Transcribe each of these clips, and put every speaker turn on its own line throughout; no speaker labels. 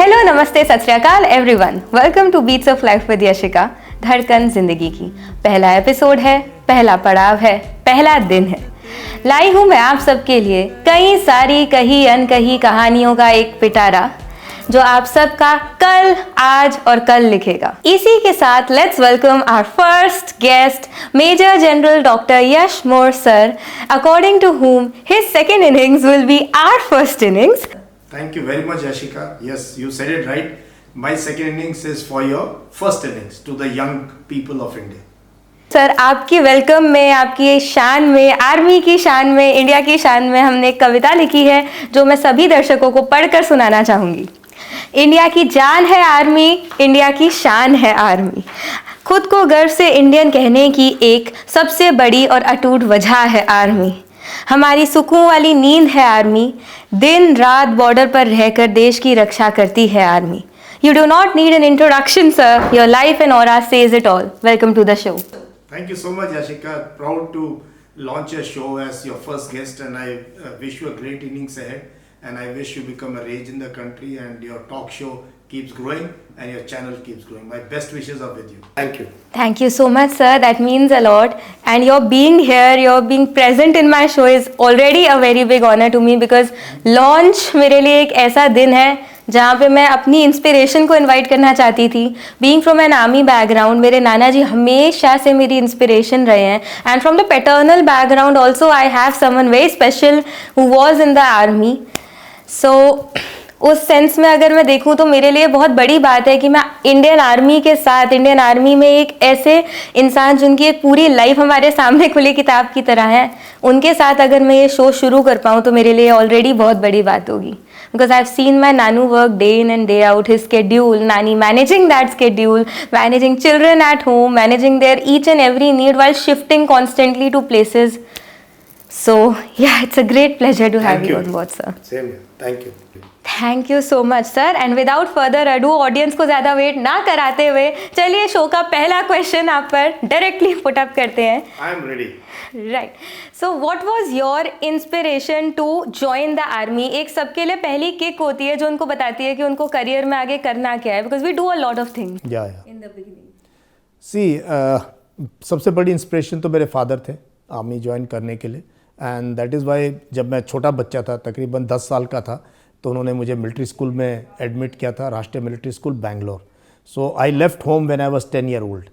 Hello नमस्ते सत श्री अकाल everyone, welcome to beats of life with Yashika. धड़कन जिंदगी की पहला एपिसोड है, पहला पड़ाव है, पहला दिन है। लाई हूँ मैं आप सबके लिए कई सारी कही अनकही कहानियों का एक पिटारा जो आप सबका कल, आज और कल लिखेगा। इसी के साथ let's welcome our first guest, major general doctor Yash More sir, according to whom his second innings will be our first innings.
Thank you very much, Yashika. Yes, you said it right. My second innings is for your first innings to the young people of India.
Sir आपकी welcome में, आपकी शान में, army की शान में, India की शान में हमने एक कविता लिखी है जो मैं सभी दर्शकों को पढ़कर सुनाना चाहूंगी। इंडिया की जान है आर्मी, इंडिया की शान है आर्मी। खुद को गर्व से इंडियन कहने की एक सबसे बड़ी और अटूट वजह है आर्मी। हमारी सुकून वाली नींद है आर्मी, दिन रात बॉर्डर पर रहकर देश की रक्षा करती है army. You do not need an introduction sir, your life and aura says it all. Welcome to the show.
Thank you so much, Yashika. Proud to launch your show as your first guest, and I wish you a great innings ahead. And I wish you become a rage in the country, and your talk show keeps growing, and your channel keeps growing. My best wishes are with you. Thank you.
Thank you so much, sir. That means a lot. And your being here, your being present in my show is already a very big honor to me because launch मेरे लिए एक ऐसा दिन है जहाँ पे मैं अपनी इंस्पिरेशन को इनवाइट करना चाहती थी। Being from an army background, मेरे नाना जी हमेशा से मेरी इंस्पिरेशन रहे हैं। And from the paternal background also I have someone very special who was in the army. So उस सेंस में अगर मैं देखूं तो मेरे लिए बहुत बड़ी बात है कि मैं इंडियन आर्मी के साथ, इंडियन आर्मी में एक ऐसे इंसान जिनकी एक पूरी लाइफ हमारे सामने खुली किताब की तरह है, उनके साथ अगर मैं ये शो शुरू कर पाऊँ तो मेरे लिए ऑलरेडी बहुत बड़ी बात होगी। Because I've seen my Nanu work day in and day out, his schedule, Nani managing that schedule, managing children at home, managing their each and every need while shifting constantly to places. So yeah, it's a great pleasure to have you on board, sir.
Same here. Thank you.
Thank you so much sir. And without further ado, audience को ज़्यादा wait ना कराते हुए चलिए show का पहला question आप पर डायरेक्टली पुट अप करते हैं।
I am ready.
Right, so what was your inspiration to join the army? एक सबके लिए पहली किक होती है जो उनको बताती है कि उनको करियर में आगे करना क्या है, because we do a lot of things in the beginning.
See सबसे बड़ी इंस्पिरेशन तो मेरे फादर थे आर्मी ज्वाइन करने के लिए, एंड दैट इज़ वाई जब मैं छोटा बच्चा था, तकरीबन 10 साल का था, तो उन्होंने मुझे मिलिट्री स्कूल में एडमिट किया था, Rashtriya military school Bangalore. So I left home when I was 10 year old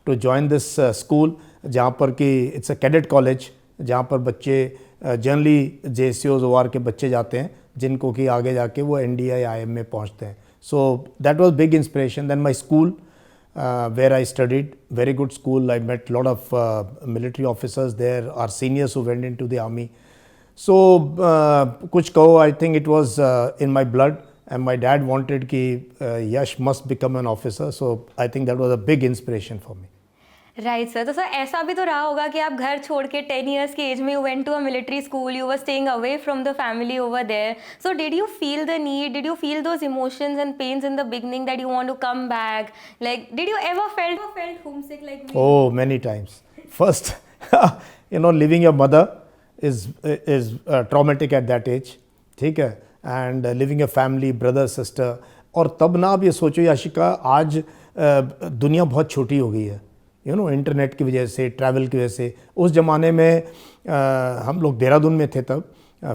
to join this school, जहाँ पर कि इट्स अ कैडेट कॉलेज, जहाँ पर बच्चे जनरली JCOs OR के बच्चे जाते हैं जिनको कि आगे जाके वो NDA या IM में पहुँचते हैं। So that was big inspiration. Then my school where I studied, very good school. I met a lot of military officers there, our seniors who went into the army. So kuch kaho, I think it was in my blood, and my dad wanted ki Yash must become an officer. So I think that was a big inspiration for me.
Right sir. तो sir ऐसा भी तो रहा होगा कि आप घर छोड़ के 10 इयर्स की एज में you went to a military school, you were staying away from the family over there. So did you feel the need, did you feel those emotions and pains in the beginning that you want to come back? Like did you ever felt homesick like me?
Oh, many times. First, leaving your mother is traumatic at that age, ठीक है, and living a family, brother, sister. और तब ना आप ये सोचो याशिका, आज दुनिया बहुत छोटी हो गई है, इंटरनेट की वजह से, ट्रैवल की वजह से। उस ज़माने में हम लोग देहरादून में थे तब,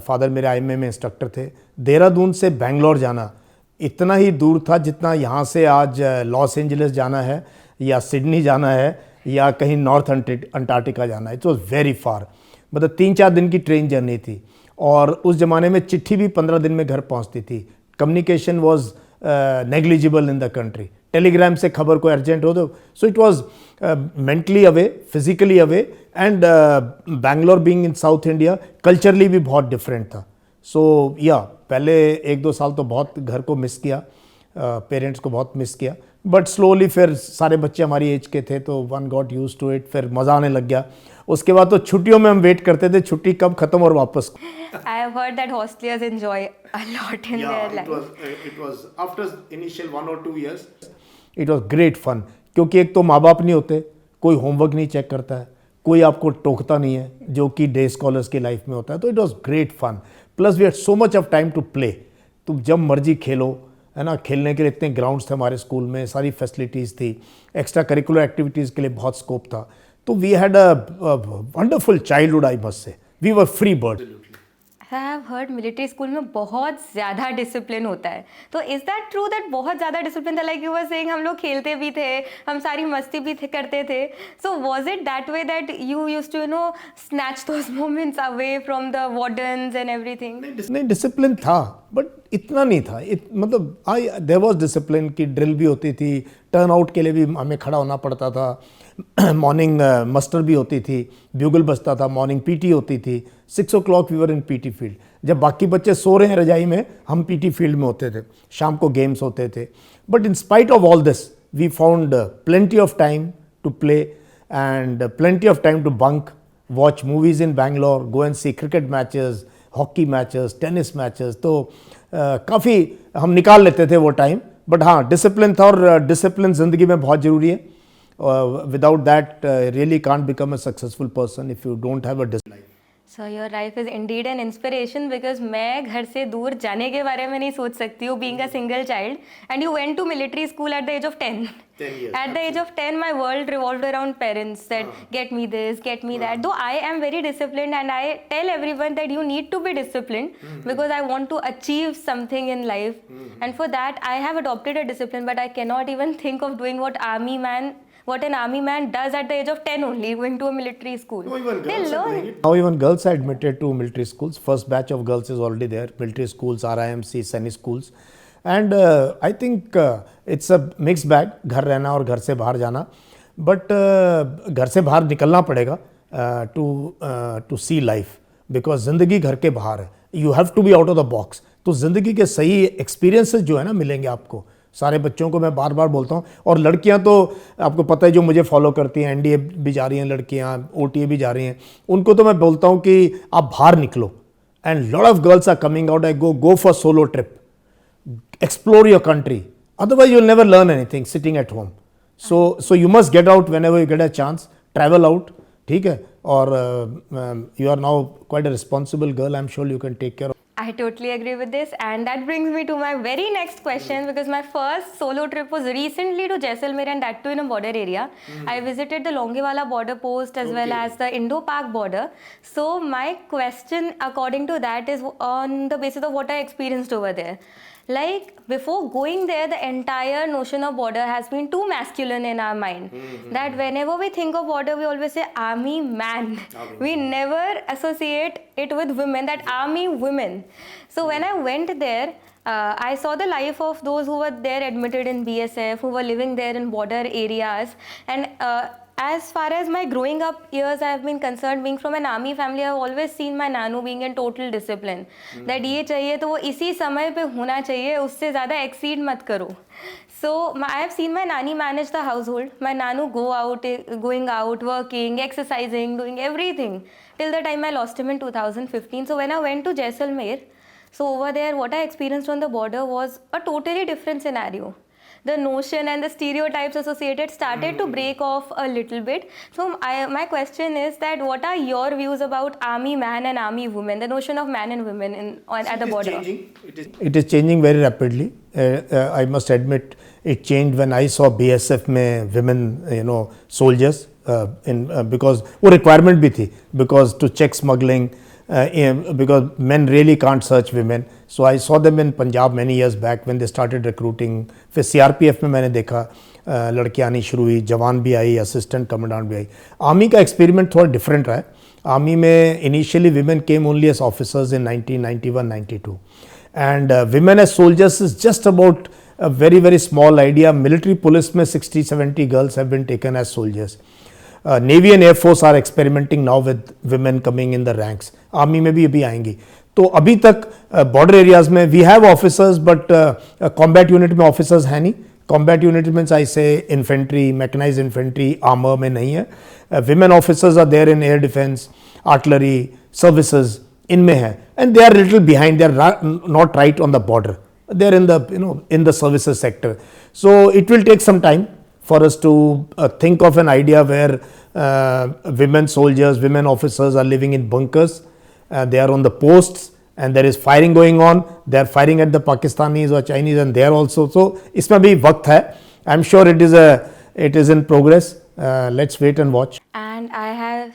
फादर मेरे IMA में इंस्ट्रक्टर थे। देहरादून से बेंगलोर जाना इतना ही दूर था जितना यहाँ से आज लॉस एंजलिस जाना है या सिडनी जाना है या कहीं नॉर्थ अंटार्कटिका जाना है। इट वॉज वेरी फार, मतलब 3-4 दिन की ट्रेन जर्नी थी। और उस ज़माने में चिट्ठी भी 15 दिन में घर पहुँचती थी। Communication was negligible in the country. Telegram से खबर को अर्जेंट हो तो, so it was mentally away, physically away, and Bangalore being in south India culturally भी बहुत डिफरेंट था। सो पहले 1-2 साल तो बहुत घर को मिस किया, पेरेंट्स को बहुत मिस किया, बट स्लोली फिर सारे बच्चे हमारी एज के थे तो one got use to it, फिर मज़ा आने लग गया। उसके बाद तो छुट्टियों में हम वेट करते थे छुट्टी कब खत्म और वापस।
I have heard that hosteliers enjoy a lot in their life.
It was after initial 1 or 2 years.
It was great fun, क्योंकि एक तो माँ बाप नहीं होते, कोई होमवर्क नहीं चेक करता है, कोई आपको टोकता नहीं है जो कि डे स्कॉलर्स की लाइफ में होता है। तो it was great fun, plus we had so much of time to play. तुम जब मर्जी खेलो, है ना, खेलने के लिए इतने ग्राउंड्स थे हमारे स्कूल में, सारी फैसिलिटीज़ थी, एक्स्ट्रा करिकुलर एक्टिविटीज़ के लिए बहुत स्कोप था. तो we had a wonderful childhood, I must say. We were free bird.
I have heard military school में बहुत ज़्यादा डिसिप्लिन होता है. तो इज़ दैट ट्रू दैट बहुत ज़्यादा डिसिप्लिन था? लाइक यू वर सेइंग हम लोग खेलते भी थे, हम सारी मस्ती भी करते थे. So was it that way that you used to snatch those moments away from the wardens and everything?
नहीं, डिसिप्लिन था बट इतना नहीं था. मतलब देयर वाज डिसिप्लिन की ड्रिल भी होती थी, टर्न आउट के लिए भी हमें खड़ा होना पड़ता था, मॉर्निंग मस्टर भी होती थी, ब्यूगल बजता था, मॉर्निंग पीटी होती थी. 6 o'clock we were in PT field. जब बाकी बच्चे सो रहे हैं रजाई में, हम पीटी फील्ड में होते थे. शाम को गेम्स होते थे. But in spite of all this we found plenty of time to play and plenty of time to bunk, watch movies in Bangalore, go and see cricket matches, hockey matches, tennis matches. तो काफ़ी हम निकाल लेते थे वो time. But हाँ, discipline था, और डिसिप्लिन ज़िंदगी में बहुत ज़रूरी है. Without that, really can't become a successful person if you don't have a discipline.
So your life is indeed an inspiration, because मैं घर से दूर जाने के बारे में नहीं सोच सकती हूँ, being a single child, and you went to military school at the age of 10.
10 years.
At the age of 10, my world revolved around parents that get me this, get me that. Though I am very disciplined, and I tell everyone that you need to be disciplined because I want to achieve something in life. And for that, I have adopted a discipline, but I cannot even think of doing what an army man does at the age of 10 only, going to a military school.
No, even
They
girls are
learn.
doing it.
Now even girls are admitted to military schools. First batch of girls is already there. Military schools, RIMC, सैनिक schools. And I think it's a mixed bag. घर रहना और घर से बाहर जाना. But घर से बाहर निकलना पड़ेगा to see life. Because ज़िंदगी घर के बाहर है. You have to be out of the box. तो ज़िंदगी के सही एक्सपीरियंसेस जो है ना मिलेंगे आपको. सारे बच्चों को मैं बार बार बोलता हूँ. और लड़कियाँ तो आपको पता है, जो मुझे फॉलो करती हैं, NDA भी जा रही हैं लड़कियाँ, OTA भी जा रही हैं, उनको तो मैं बोलता हूँ कि आप बाहर निकलो. And lot of girls are coming out. I go for solo trip, explore your country, otherwise you will never learn anything sitting at home. So you must get out whenever you get a chance, travel out. ठीक है. और you are now quite a responsible girl. I am sure you can take care.
I totally agree with this, and that brings me to my very next question, because my first solo trip was recently to Jaisalmer, and that too in a border area. I visited the Longewala border post as well as the Indo-Pak border. So my question according to that is on the basis of what I experienced over there. Like, before going there, the entire notion of border has been too masculine in our mind. That whenever we think of border, we always say army man. We never associate it with women, that army women. So when I went there, I saw the life of those who were there admitted in BSF, who were living there in border areas. And as far as my growing up years I have been concerned, being from an army family, I have always seen my nanu being in total discipline. That ये चाहिए तो वो इसी समय पे होना चाहिए, उससे ज़्यादा exceed मत करो. So I have seen my nani manage the household. My nanu going out, working, exercising, doing everything till the time I lost him in 2015. So when I went to Jaisalmer, so over there what I experienced on the border was a totally different scenario. The notion and the stereotypes associated started to break off a little bit. So my question is that what are your views about army man and army woman, the notion of man and women at the border?
It is changing very rapidly. I must admit it changed when I saw BSF में women, soldiers, because वो requirement भी थी, because to check smuggling, because men really can't search women. So I saw them in Punjab many years back when they started recruiting. फिर CRPF में मैंने देखा लड़कियाँ आनी शुरू हुई, जवान भी आई, असिस्टेंट कमांडेंट भी आई. आर्मी का एक्सपेरिमेंट थोड़ा डिफरेंट रहा है. आर्मी में initially women came only as officers in 1991-92, and women as soldiers is just about a very very small idea. Military police में 60-70 girls have been taken as soldiers. Navy and Air Force are experimenting now with women coming in the ranks. Army में भी अभी आएंगी. तो अभी तक border areas में we have officers, but combat unit में ऑफिसर्स है नहीं. कॉम्बैट यूनिट मीन्स आई से इन्फेंट्री, मैकेनाइज्ड इन्फेंट्री, आर्मर में नहीं है. Women officers are there in air defence, artillery, services, इनमें है. And they are little behind, they are not right on the border, they are in the services sector. So it will take some time for us to think of an idea where women soldiers, women officers are living in bunkers. They are on the posts and there is firing going on. They are firing at the Pakistanis or Chinese, and there also. So इसमें भी वक्त है. I'm sure it is in progress. Let's wait and watch.
And I have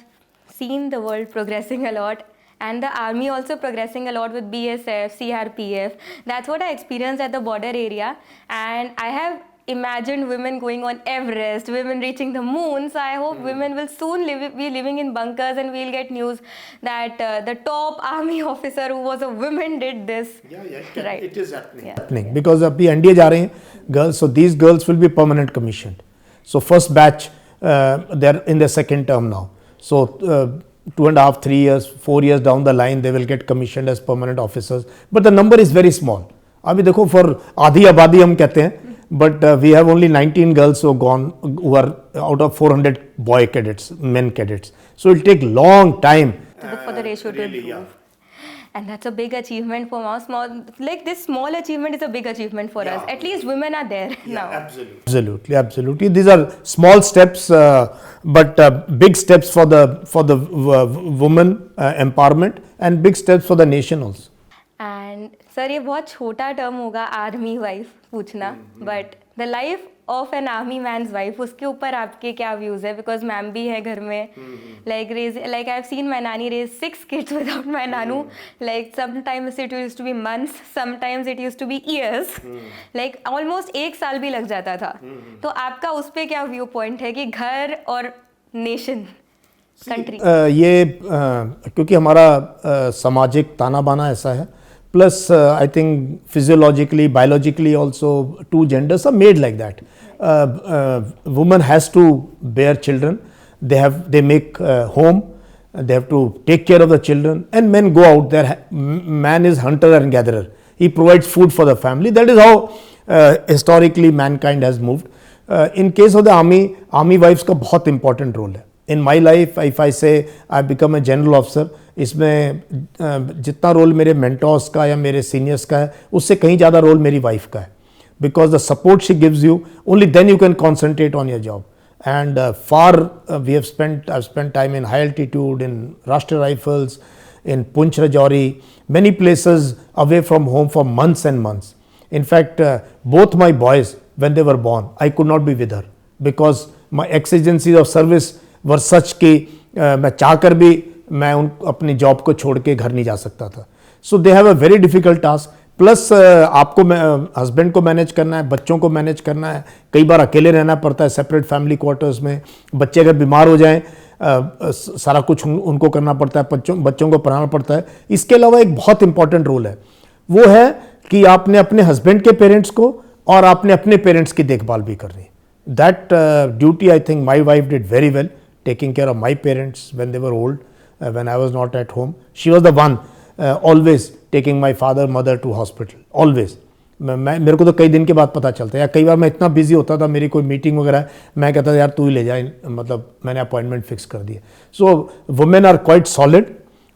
seen the world progressing a lot, and the army also progressing a lot with BSF, CRPF. That's what I experienced at the border area, and I have imagined women going on Everest, women reaching the moon. So I hope women will soon be living in bunkers, and we'll get news that the top army officer who was a woman did this. Right.
It is happening.
Yeah.
Happening because अभी NDA जा रहे हैं girls, so these girls will be permanent commissioned. So first batch they're in their second term now. So 2.5, 3 years, 4 years down the line they will get commissioned as permanent officers. But the number is very small. अभी देखो for आधी आबादी हम कहते हैं, but we have only 19 girls who are out of 400 boy cadets, men cadets. So it will take long time.
For the ratio to
Really,
improve.
yeah.
And that's a big achievement for us. Like this small achievement is a big achievement for us. At least women are there now.
Absolutely.
Absolutely. These are small steps, but big steps for the woman empowerment, and big steps for the nation also.
And sir ये बहुत छोटा term होगा army wife पूछना, but the life of an army man's wife, उसके ऊपर आपके क्या views है? बिकॉज मैम भी है घर में, like I have seen my नानी रेज 6 किड्स विदाउट माई नानू. Like sometimes it used to be months, sometimes it used to be years, like almost 1 साल भी लग जाता था. तो आपका उस पर क्या व्यू पॉइंट है कि घर और नेशन कंट्री?
ये क्योंकि हमारा सामाजिक ताना बाना ऐसा है, plus I think physiologically, biologically also 2 genders are made like that. Woman has to bear children, they make home, they have to take care of the children, and men go out there. Man is hunter and gatherer, he provides food for the family. That is how historically mankind has moved. In case of the army wives का बहुत important role है. In my life, if I say I become a general officer, इसमें जितना role मेरे mentors का या मेरे seniors का है, उससे कहीं ज़्यादा रोल मेरी वाइफ का है. Because the support she gives you, only then you can concentrate on your job. And I've spent time in high altitude, in Rashtriya Rifles, in Poonch Rajouri, many places away from home for months and months. In fact, both my boys, when they were born, I could not be with her because my exigencies of service were such कि मैं चाहकर भी मैं अपनी job को छोड़ के घर नहीं जा सकता था. So they have a very difficult task. Plus आपको हस्बैंड को मैनेज करना है, बच्चों को मैनेज करना है, कई बार अकेले रहना पड़ता है सेपरेट फैमिली क्वार्टर्स में. बच्चे अगर बीमार हो जाएं, सारा कुछ उनको करना पड़ता है, बच्चों को पढ़ाना पड़ता है. इसके अलावा एक बहुत इंपॉर्टेंट रोल है, वो है कि आपने अपने हस्बैंड के पेरेंट्स को और आपने अपने पेरेंट्स की देखभाल भी करनी है. That duty I think my wife did very well, taking care of my parents when they were old, when I was not at home. She was the one always taking my father, mother to hospital, always. मेरे को तो कई दिन के बाद पता चलता है, या कई बार मैं इतना बिजी होता था, मेरी कोई मीटिंग वगैरह, मैं कहता था यार तू ही ले जाए, मतलब मैंने अपॉइंटमेंट फिक्स कर दिया. So women are quite solid,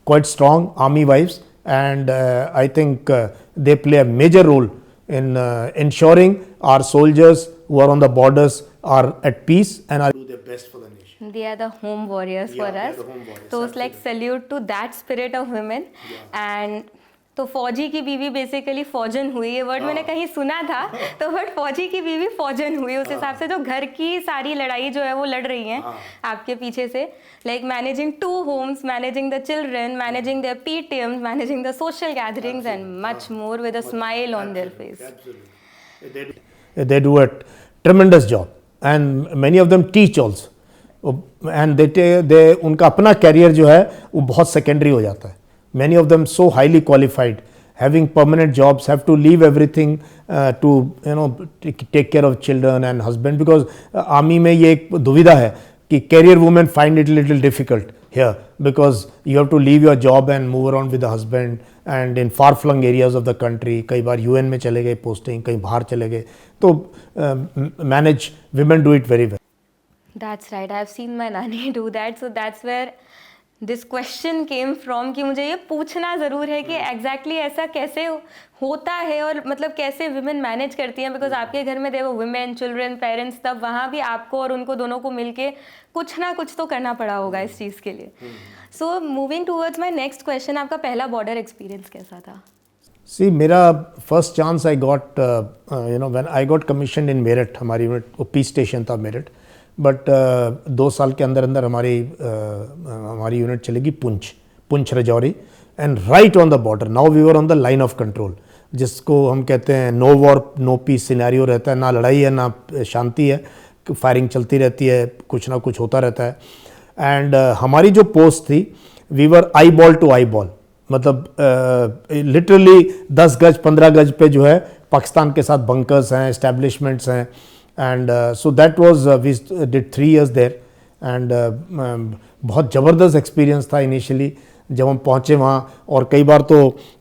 quite strong army wives, and I think they play a major role in ensuring our soldiers who are on the borders are at peace and are
Do their best for the nation.
They are the home warriors for
they are
us.
the home warriors,
So it's like salute to that spirit of women. And तो फौजी की बीवी basically फौजन हुई, ये word मैंने कहीं सुना था, तो बट फौजी की बीवी फौजन हुई उस हिसाब से जो घर की सारी लड़ाई जो है वो लड़ रही हैं आपके पीछे से, like managing 2 homes, managing the children, managing there PTMs, managing the social gatherings and much more with a smile on their face.
they do a tremendous job, and many of them teach also, and they उनका अपना career जो है वो बहुत secondary हो जाता है. Many of them so highly qualified, having permanent jobs, have to leave everything to take care of children and husband, because army में ये एक दुविधा है कि career women find it a little difficult here, because you have to leave your job and move around with the husband, and in far flung areas of the country, कई बार UN में चले गए posting, कहीं बाहर चले गए, तो manage, women do it very well.
That's right. I've seen my nanny do that. So that's where this question came from कि मुझे ये पूछना ज़रूर है कि एग्जैक्टली ऐसा कैसे होता है और मतलब कैसे विमेन मैनेज करती हैं, बिकॉज आपके घर में देखो वुमेन, चिल्ड्रन, पेरेंट्स, तब वहाँ भी आपको और उनको दोनों को मिलके कुछ ना कुछ तो करना पड़ा होगा इस चीज़ के लिए. So moving towards my next question, आपका पहला बॉर्डर एक्सपीरियंस कैसा था?
सी मेरा first chance I got when I got commission इन मेरठ. हमारी यूनिट पीस स्टेशन था मेरठ, बट 2 साल के अंदर अंदर हमारी यूनिट चलेगी Poonch Rajouri, and right on the border. Now we were on the line of control, जिसको हम कहते हैं no war no peace scenario रहता है. ना लड़ाई है ना शांति है, फायरिंग चलती रहती है, कुछ ना कुछ होता रहता है. एंड हमारी जो पोस्ट थी, we were eyeball to eyeball, मतलब लिटरली 10 गज 15 गज पे जो है पाकिस्तान के साथ बंकर्स हैं, एस्टेब्लिशमेंट्स हैं. And so that was we did 3 years there. एंड बहुत ज़बरदस्त एक्सपीरियंस था इनिशियली जब हम पहुँचे वहाँ. और कई बार तो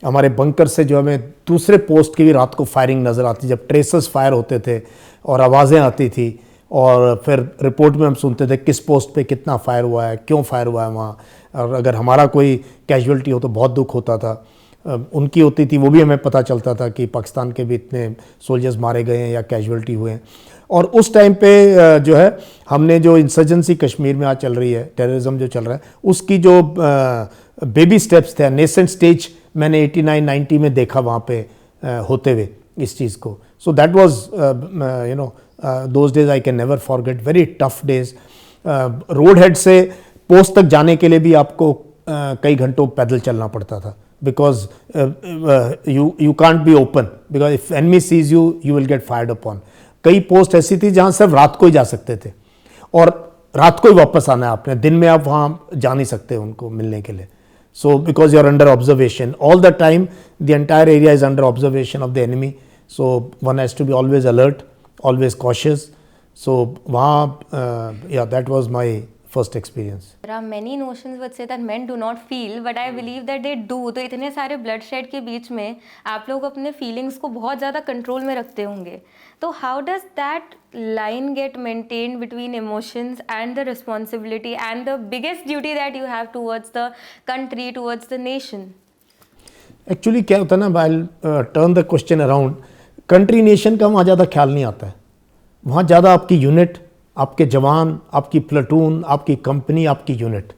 हमारे बंकर से जो हमें दूसरे पोस्ट की भी रात को फायरिंग नज़र आती, जब ट्रेसर्स फायर होते थे और आवाज़ें आती थी, और फिर रिपोर्ट में हम सुनते थे किस पोस्ट पे कितना फायर हुआ है, क्यों फायर हुआ है वहाँ. और अगर हमारा कोई कैजुअल्टी हो तो बहुत दुख होता था. उनकी होती थी वो भी हमें पता चलता था कि पाकिस्तान के भी इतने सोल्जर्स मारे गए हैं या कैजुअल्टी हुए हैं. और उस टाइम पे जो है हमने जो इंसर्जेंसी कश्मीर में आज चल रही है, टेररिज्म जो चल रहा है, उसकी जो बेबी स्टेप्स थे, नेसेंट स्टेज मैंने 89-90 में देखा वहाँ पे होते हुए इस चीज़ को. सो that was those days I can never forget, very tough days. Road head से पोस्ट तक जाने के लिए भी आपको कई घंटों पैदल चलना पड़ता था, because you can't be open, because if enemy sees you you will get fired upon. कई पोस्ट ऐसी थी जहाँ सिर्फ रात को ही जा सकते थे, और रात को ही वापस आना है आपने, दिन में आप वहाँ जा नहीं सकते उनको मिलने के लिए. So because you are under observation all the time, the entire area is under observation of the enemy. So one has to be always alert, always cautious. So वहाँ या that was my first experience.
There are many notions which say that men do not feel, but I believe that they do. तो इतने सारे bloodshed के बीच में आप लोग अपने feelings को बहुत ज़्यादा control में रखते होंगे. तो how does that line get maintained between emotions and the responsibility and the biggest duty that you have towards the country, towards the nation?
Actually क्या होता है ना, I'll turn the question around. Country nation का वहाँ ज़्यादा ख्याल नहीं आता है. वहाँ ज़्यादा आपकी यूनिट, आपके जवान, आपकी प्लेटून, आपकी कंपनी, आपकी यूनिट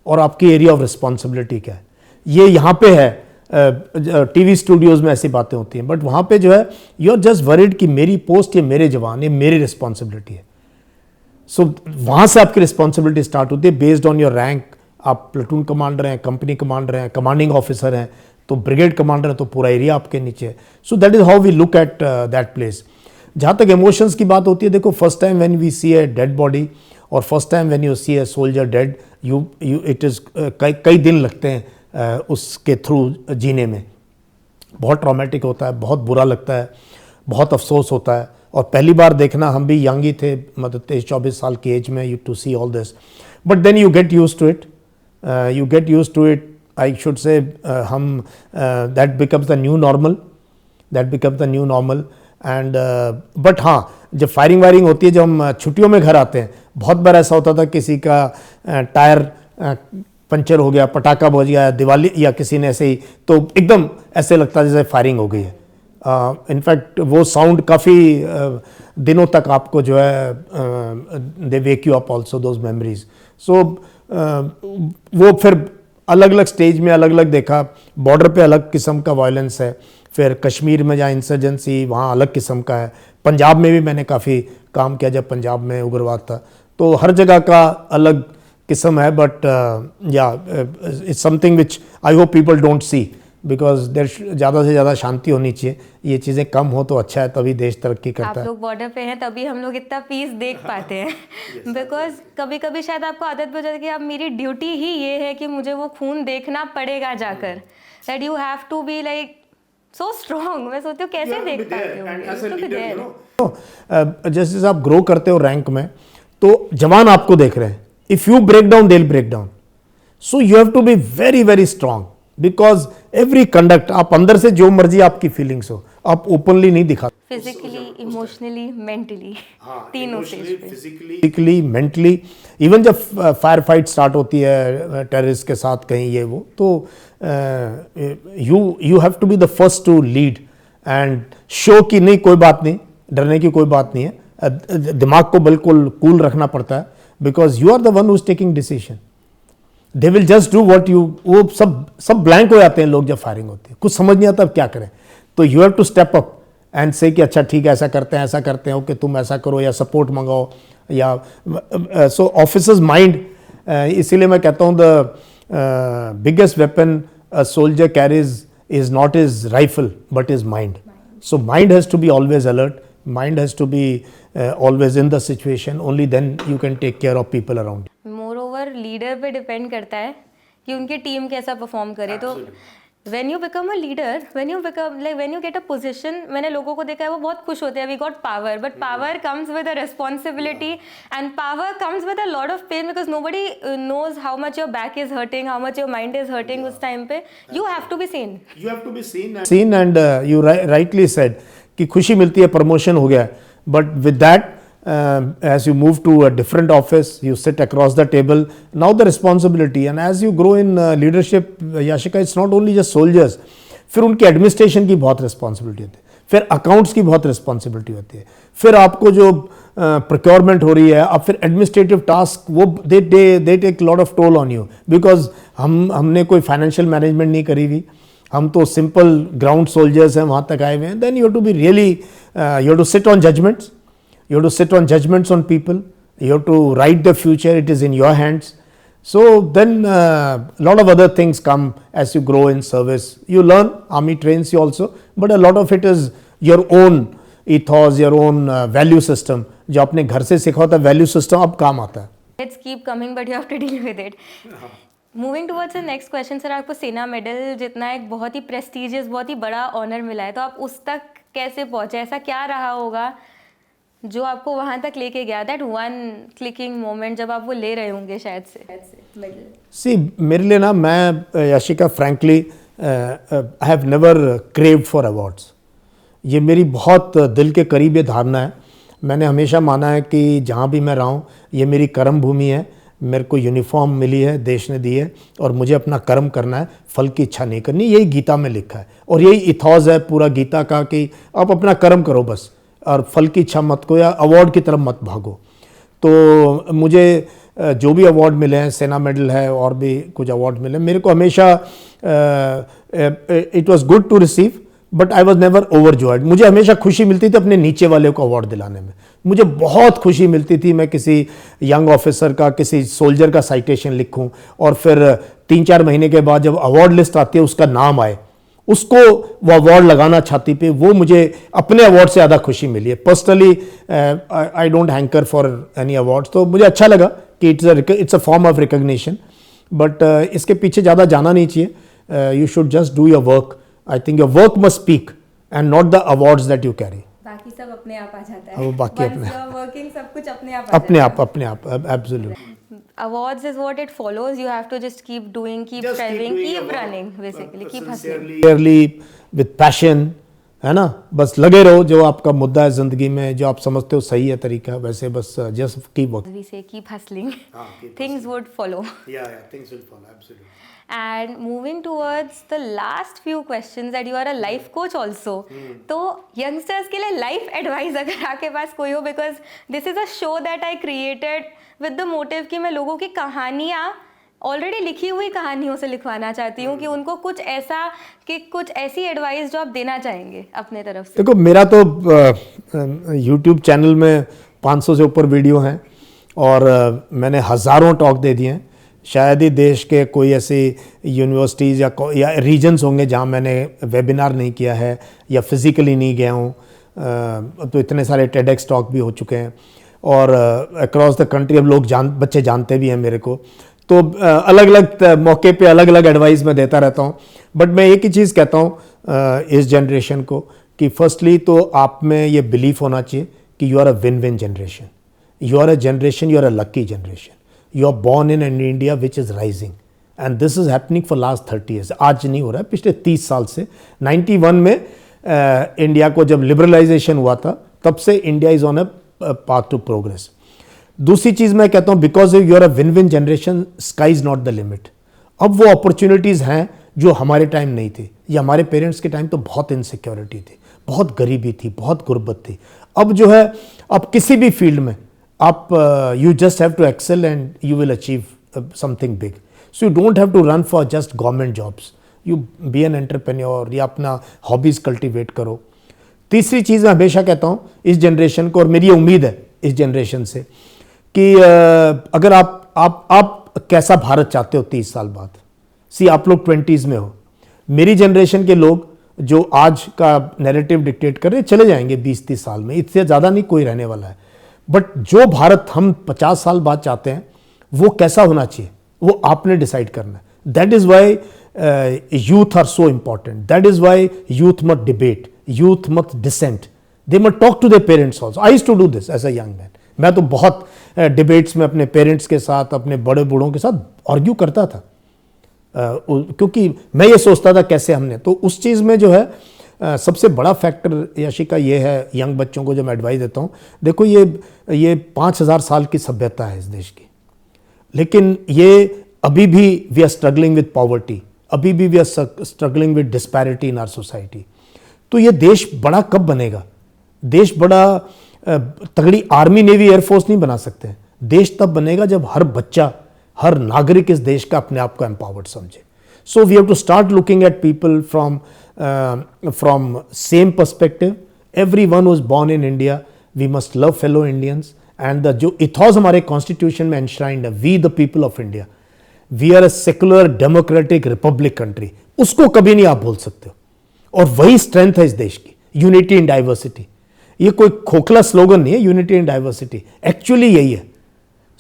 और आपकी एरिया ऑफ रिस्पॉन्सिबिलिटी क्या है, ये यहाँ पे है. टीवी स्टूडियोज़ में ऐसी बातें होती हैं, बट वहाँ पे जो है यू आर जस्ट वरीड कि मेरी पोस्ट, ये मेरे जवान, ये मेरी रिस्पॉन्सिबिलिटी है. सो वहाँ से आपकी रिस्पॉन्सिबिलिटी स्टार्ट होती है बेस्ड ऑन योर रैंक. आप प्लेटून कमांडर हैं, कंपनी कमांडर हैं, कमांडिंग ऑफिसर हैं, तो ब्रिगेड कमांडर हैं, तो पूरा एरिया आपके नीचे है. So that is how we look at that place. जहाँ तक इमोशंस की बात होती है, देखो first time when we see a dead body और first time when you see a soldier dead, you it is कई दिन लगते हैं उसके थ्रू जीने में. बहुत ट्रॉमेटिक होता है, बहुत बुरा लगता है, बहुत अफसोस होता है. और पहली बार देखना, हम भी यंग ही थे, मतलब 23-24 साल की एज में, you to see all this, but then you get use to it. You get use to it, I should say hmm that becomes the new normal, that becomes the new normal. And but हाँ, जब firing wiring होती है, जब हम छुट्टियों में घर आते हैं, बहुत बार ऐसा होता था किसी का टायर पंचर हो गया, पटाखा बज गया, दिवाली या किसी ने ऐसे ही, तो एकदम ऐसे लगता जैसे फायरिंग हो गई है. इनफैक्ट वो साउंड काफ़ी दिनों तक आपको जो है they wake you up also those memories. So वो फिर अलग अलग स्टेज में अलग अलग देखा. बॉर्डर पे अलग किस्म का वायलेंस है, फिर कश्मीर में जहाँ इंसर्जेंसी, वहाँ अलग किस्म का है. पंजाब में भी मैंने काफ़ी काम किया जब पंजाब में उग्रवाद था. तो हर जगह का अलग किस्म है, बट या it's something which I hope people don't see, because there ज़्यादा से ज़्यादा शांति होनी चाहिए. ये चीज़ें कम हो तो अच्छा है, तभी देश तरक्की करता है.
आप लोग बॉर्डर पे हैं तभी हम लोग इतना पीस देख पाते हैं. बिकॉज कभी कभी शायद आपको आदत हो जाती है कि अब मेरी ड्यूटी ही ये है कि मुझे वो खून देखना पड़ेगा जाकर, that you have to be like so strong. मैं सोचती हूँ कैसे देख पाते हो.
जैसे आप ग्रो करते हो रैंक में, तो जवान आपको देख रहे हैं. If you break down, they will break down. So you have to be very very strong, because every conduct, आप अंदर से जो मर्जी आपकी फीलिंग्स हो, आप ओपनली नहीं दिखाते।
फिजिकली, इमोशनली, मेंटली, तीनों स्टेज पे।
फिजिकली, मेंटली, इवन जब फायर फाइट स्टार्ट होती है टेररिस्ट के साथ कहीं ये वो, तो you have to be the first to lead and show कि नहीं कोई बात नहीं, डरने की कोई बात नहीं है, दिमाग को बिल्कुल कूल रखना पड़ता है, because you are the one who is taking decision. They will just do what you, वो सब ब्लैंक हो जाते हैं लोग जब फायरिंग होती है, कुछ समझ नहीं आता अब क्या करें। तो you have to step up and say कि अच्छा ठीक है ऐसा करते हैं, ओके तुम ऐसा करो या सपोर्ट मंगाओ या सो ऑफिसर्स माइंड। इसीलिए मैं कहता हूँ the biggest weapon a soldier carries is not his rifle but his mind. So mind has to be always alert, mind has to be always in the situation, only then you can take care of people around you.
Moreover, leader पे depend करता है कि उनकी team कैसा perform करे। तो when you become a leader, when you get a position, मैंने लोगों को देखा है वो बहुत खुश होते हैं, we got power, but power comes with a responsibility and power comes with a lot of pain because nobody knows how much your back is hurting, how much your mind is hurting उस time पे। You have to be sane.
You have to be seen and you rightly said कि खुशी मिलती है, promotion हो गया, but with that as you move to a different office, you sit across the table, now the responsibility, and as you grow in leadership, Yashika, it's not only just soldiers, फिर उनकी administration की बहुत responsibility होती है, फिर accounts की बहुत responsibility होती है, फिर आपको जो प्रोक्योरमेंट हो रही है, अब फिर एडमिनिस्ट्रेटिव टास्क वो they take lot of toll on you, because हमने कोई फाइनेंशियल मैनेजमेंट नहीं करी हुई, हम तो सिंपल ग्राउंड सोल्जर्स हैं, वहाँ तक आए हुए हैं। Then you have to be really, you have to sit on judgements, you have to sit on judgments on people, you have to write the future, it is in your hands. So then a lot of other things come as you grow in service. You learn, army trains you also, but a lot of it is your own ethos, your own value system, जो आपने घर से सीखा होता है value system अब काम आता है।
Let's keep coming, but you have to deal with it. Moving towards the next question, sir, आपको सेना मेडल जितना एक बहुत ही प्रेस्टिजियस, बहुत ही बड़ा ऑनर मिला है, तो आप उस तक कैसे पहुंचे? ऐसा क्या रहा होगा जो आपको वहां तक लेके गया, दैट वन क्लिकिंग मोमेंट जब आप वो ले रहे होंगे शायद से मेडल?
सी मेरे लिए ना, मैं Yashika frankly I have never craved for awards. ये मेरी बहुत दिल के करीब ये धारणा है। मैंने हमेशा माना है कि जहाँ भी मैं रहा हूँ ये मेरी कर्म भूमि है, मेरे को यूनिफॉर्म मिली है, देश ने दी है, और मुझे अपना कर्म करना है, फल की इच्छा नहीं करनी। यही गीता में लिखा है और यही इथॉस है पूरा गीता का कि आप अपना कर्म करो बस, और फल की इच्छा मत को या अवार्ड की तरफ मत भागो। तो मुझे जो भी अवार्ड मिले हैं, सेना मेडल है और भी कुछ अवार्ड मिले, मेरे को हमेशा it was good to receive, but I was never overjoyed. मुझे हमेशा खुशी मिलती थी अपने नीचे वाले को अवार्ड दिलाने में, मुझे बहुत खुशी मिलती थी। मैं किसी यंग ऑफिसर का, किसी सोल्जर का साइटेशन लिखूं और फिर 3-4 महीने के बाद जब अवार्ड लिस्ट आती है उसका नाम आए, उसको वो अवार्ड लगाना छाती पे, वो मुझे अपने अवार्ड से ज़्यादा खुशी मिली है। Personally I don't hanker for any awards, तो मुझे अच्छा लगा कि it's a form of recognition, but इसके पीछे ज़्यादा जाना नहीं चाहिए। You should just do your work. I think your work must speak and not the awards that you carry.
बाकी सब अपने आप आ जाता है,
वो बाकी अपने
वर्किंग सब कुछ अपने आप
अपने आप absolutely.
Awards is what it follows. You have to just keep doing, keep striving, keep running, basically, keep hustling.
Sincerely, with passion, है ना, बस लगे रहो। जो आपका मुद्दा है जिंदगी में, जो आप समझते हो सही है तरीका, वैसे बस just keep working.
We say keep hustling. Things would follow.
Yeah, things will follow, absolutely.
And moving towards the last few questions, that you are a life coach also. तो youngsters के लिए life advice अगर आपके पास कोई हो, because this is a show that I created with the motive कि मैं लोगों की कहानियाँ ऑलरेडी लिखी हुई कहानियों से लिखवाना चाहती हूँ, कि उनको कुछ ऐसा, कि कुछ ऐसी एडवाइस जो आप देना चाहेंगे अपने तरफ से।
देखो, मेरा तो YouTube चैनल में 500 से ऊपर वीडियो हैं और मैंने हज़ारों टॉक दे दिए हैं। शायद ही देश के कोई ऐसी यूनिवर्सिटीज़ या रीजन्स होंगे जहाँ मैंने वेबिनार नहीं किया है या फिज़िकली नहीं गया हूँ। तो इतने सारे TEDx टॉक भी हो चुके हैं और अक्रॉस द कंट्री अब लोग बच्चे जानते भी हैं मेरे को। तो अलग अलग मौके पे अलग अलग एडवाइस मैं देता रहता हूँ, बट मैं एक ही चीज़ कहता हूँ इस जनरेशन को कि फर्स्टली तो आप में ये बिलीफ होना चाहिए कि you are a win win generation, you are a generation, you are a lucky generation, you are born in an India which is rising and this is happening for last 30 years. आज नहीं हो रहा है, पिछले 30 साल से। 91 में India को जब लिबरलाइजेशन हुआ था तब से India is on a path to progress. दूसरी चीज़ मैं कहता हूँ because you are a win win generation, sky is not the limit. अब वो अपॉर्चुनिटीज़ हैं जो हमारे टाइम नहीं थी, या हमारे पेरेंट्स के टाइम तो बहुत इनसिक्योरिटी थी, बहुत गरीबी थी, बहुत गुर्बत थी। अब जो है अब किसी भी फील्ड में आप you just have to excel and you will achieve something big. So you don't have to run for just government jobs, you be an entrepreneur या अपना हॉबीज़ कल्टिवेट करो। तीसरी चीज़ मैं हमेशा कहता हूँ इस जनरेशन को, और मेरी उम्मीद है इस जनरेशन से कि अगर आप कैसा भारत चाहते हो 30 साल बाद, सी आप लोग 20s में हो, मेरी जनरेशन के लोग जो आज का नैरेटिव डिक्टेट कर रहे हैं चले जाएंगे 20-30 साल में, इससे ज़्यादा नहीं कोई रहने वाला है। बट जो भारत हम 50 साल बाद चाहते हैं वो कैसा होना चाहिए वो आपने डिसाइड करना है। That is why youth are so important. That is why youth must debate, youth must dissent. They must talk to their parents also. I used to do this as a young man. मैं तो बहुत debates में अपने parents के साथ, अपने बड़े बूढ़ों के साथ आर्ग्यू करता था, क्योंकि मैं ये सोचता था कैसे हमने, तो उस चीज़ में जो है सबसे बड़ा फैक्टर याशिका ये है, यंग बच्चों को जो मैं एडवाइस देता हूँ, देखो ये 5000 साल की सभ्यता है इस देश की, लेकिन ये अभी भी we are struggling with poverty, अभी भी we are struggling with disparity in our society. तो ये देश बड़ा कब बनेगा? देश बड़ा तगड़ी आर्मी नेवी एयरफोर्स नहीं बना सकते हैं। देश तब बनेगा जब हर बच्चा, हर नागरिक इस देश का अपने आप को एम्पावर्ड समझे। So we have to start looking at people from same perspective. Every one was born in India, we must love fellow Indians, and the जो इथॉस हमारे कॉन्स्टिट्यूशन में एनश्राइंड है, we the people of India, we are a secular democratic republic country, उसको कभी नहीं आप बोल सकते हो। और वही स्ट्रेंथ है इस देश की, यूनिटी इन डाइवर्सिटी। ये कोई खोखला स्लोगन नहीं है, यूनिटी इन डाइवर्सिटी एक्चुअली यही है।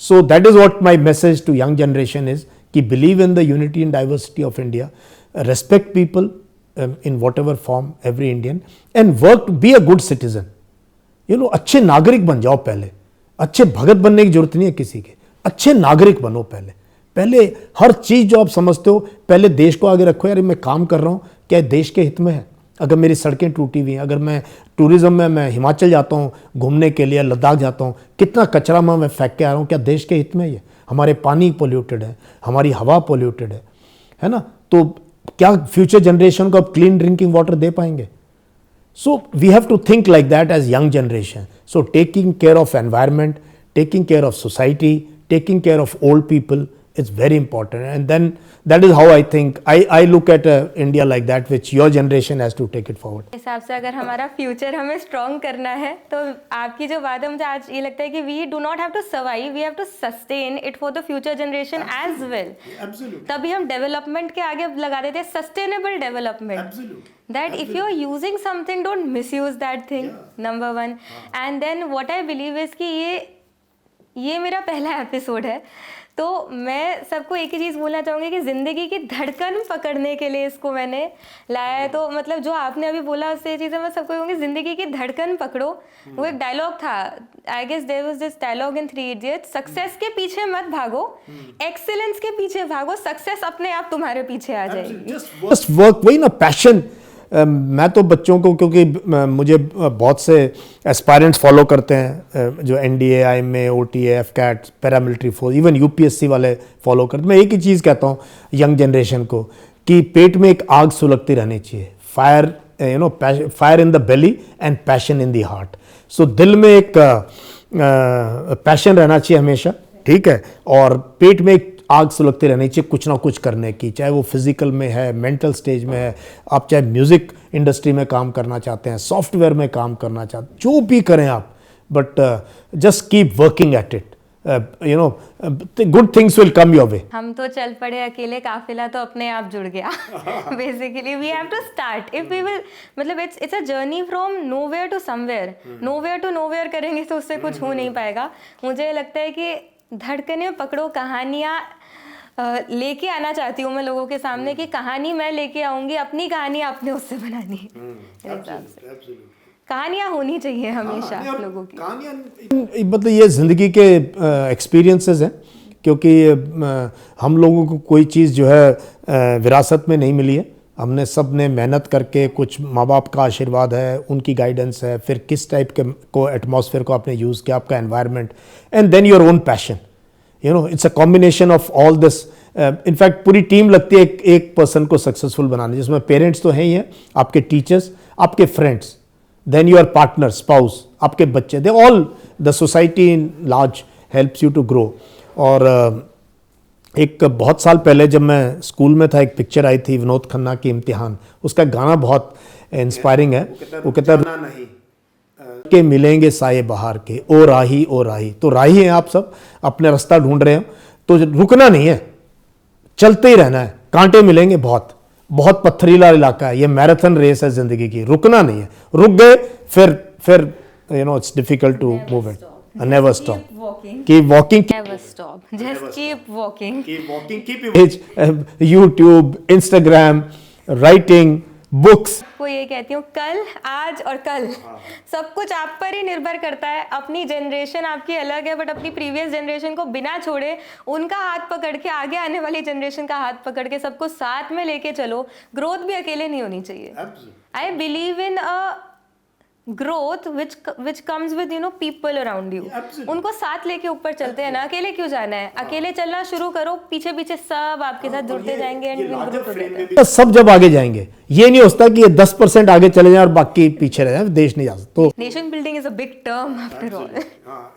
So that is what my message to young generation is कि believe in the unity in diversity of India, respect people in whatever form, every Indian, and work to be a good citizen. You know, अच्छे नागरिक बन जाओ पहले, अच्छे भगत बनने की जरूरत नहीं है किसी के, अच्छे नागरिक बनो पहले हर चीज़ जो आप समझते हो पहले देश को आगे रखो। यार मैं काम कर रहा हूँ, क्या देश के हित में है? अगर मेरी सड़कें टूटी हुई हैं, अगर मैं टूरिज्म में मैं हिमाचल जाता हूँ घूमने के लिए, लद्दाख जाता हूँ, कितना कचरा मैं फेंक के आ रहा हूँ, क्या देश के हित में ये? हमारे पानी पोल्यूटेड है, हमारी हवा पोल्यूटेड है ना? तो क्या फ्यूचर जनरेशन को अब क्लीन ड्रिंकिंग वाटर दे पाएंगे? So we have to think like that as young generation. So taking care of environment, taking care of society, taking care of old people, it's very important. And then that is how I think I look at India like that, which your generation has to take it forward.
हिसाब से अगर हमारा future हमें strong करना है तो आपकी जो बात है, मुझे आज ये लगता है कि we do not have to survive, we have to sustain it for the future generation as well. तभी हम डेवलपमेंट के आगे लगा देते हैं sustainable development, that if you're using something, don't misuse that thing, number one. And then what I believe is कि ये मेरा पहला एपिसोड है, तो मैं सबको एक ही चीज़ बोलना चाहूँगी कि ज़िंदगी की धड़कन पकड़ने के लिए इसको मैंने लाया है। तो मतलब जो आपने अभी बोला उससे ये चीज़ें मैं सबको कहूँगी, ज़िंदगी की धड़कन पकड़ो। वो एक डायलॉग था, I guess there was this dialogue in 3 Idiots, success के पीछे मत भागो, एक्सीलेंस के पीछे भागो, सक्सेस अपने आप तुम्हारे पीछे आ जाएगी।
जस्ट वर्क, वही ना पैशन। मैं तो बच्चों को, क्योंकि मुझे बहुत से एस्पायरेंट्स फॉलो करते हैं जो NDA, IMA, OTA, FCAT, paramilitary force, even UPSC वाले फॉलो करते हैं। मैं एक ही चीज़ कहता हूँ यंग जनरेशन को कि पेट में एक आग सुलगती रहनी चाहिए, fire, you know, fire in the belly and passion in the heart. So दिल में एक पैशन रहना चाहिए हमेशा, ठीक है, और पेट में एक आग सुलगती रहनी चाहिए कुछ ना कुछ करने की, चाहे वो फिजिकल में है, मेंटल स्टेज में है, आप चाहे म्यूज़िक इंडस्ट्री में काम करना चाहते हैं, सॉफ्टवेयर में काम करना चाहते हैं, जो भी करें आप, but just keep working at it, you know, good things will come your way.
हम तो चल पड़े अकेले, काफिला तो अपने आप जुड़ गया। Basically we have to start, if we will, मतलब it's a journey from nowhere to somewhere, nowhere to nowhere करेंगे तो उससे कुछ हो नहीं पाएगा। मुझे लगता है कि धड़कनें पकड़ो, कहानियाँ लेके आना चाहती हूँ मैं लोगों के सामने, कि कहानी मैं लेके आऊँगी, अपनी कहानी आपने उससे बनानी है। मेरे हिसाब से कहानियाँ होनी चाहिए हमेशा लोगों की।
मतलब ये ज़िंदगी के एक्सपीरियंसेस हैं, क्योंकि हम लोगों को कोई चीज़ जो है विरासत में नहीं मिली है, हमने सब ने मेहनत करके, कुछ माँ बाप का आशीर्वाद है, उनकी गाइडेंस है, फिर किस टाइप के को एटमॉस्फेयर को आपने यूज़ किया, आपका environment, and then your own passion. You know, it's a combination of all this. In fact पूरी टीम लगती है एक पर्सन को सक्सेसफुल बनाने, जिसमें पेरेंट्स तो हैं ही हैं, आपके टीचर्स, आपके friends, then your partner, spouse, आपके बच्चे, they all, the society in large helps you to grow. और एक बहुत साल पहले जब मैं स्कूल में था, एक पिक्चर आई थी विनोद खन्ना की इम्तिहान, उसका गाना बहुत इंस्पायरिंग है. वो कहता है
नहीं
के मिलेंगे साये बहार के, ओ राही ओ राही. तो राही हैं आप सब, अपने रास्ता ढूंढ रहे हो, तो रुकना नहीं है, चलते ही रहना है. कांटे मिलेंगे बहुत, बहुत पत्थरीला इलाका है, ये मैराथन रेस है जिंदगी की, रुकना नहीं है. रुक गए फिर you know it's difficult to move it. Never stop, keep walking,
Never stop. Just keep walking.
keep walking, keep you
YouTube, Instagram, writing, books.
को ये कहती हूँ, कल, आज और कल सब कुछ आप पर ही निर्भर करता है. अपनी जनरेशन आपकी अलग है, बट अपनी प्रीवियस जनरेशन को बिना छोड़े, उनका हाथ पकड़ के, आगे आने वाली जनरेशन का हाथ पकड़ के, सबको साथ में लेके चलो. ग्रोथ भी अकेले नहीं होनी चाहिए. I believe in a growth which comes with people around you. उनको साथ लेके ऊपर चलते हैं ना, अकेले क्यों जाना है. अकेले चलना शुरू करो, पीछे पीछे सब आपके साथ जुड़ते जाएंगे एंड विल ग्रो टुगेदर.
सब जब आगे जाएंगे, ये नहीं होता कि ये 10% आगे चले जाएं और बाकी पीछे रह जाएं, देश नहीं जा सकता. तो
nation building is a big term after all.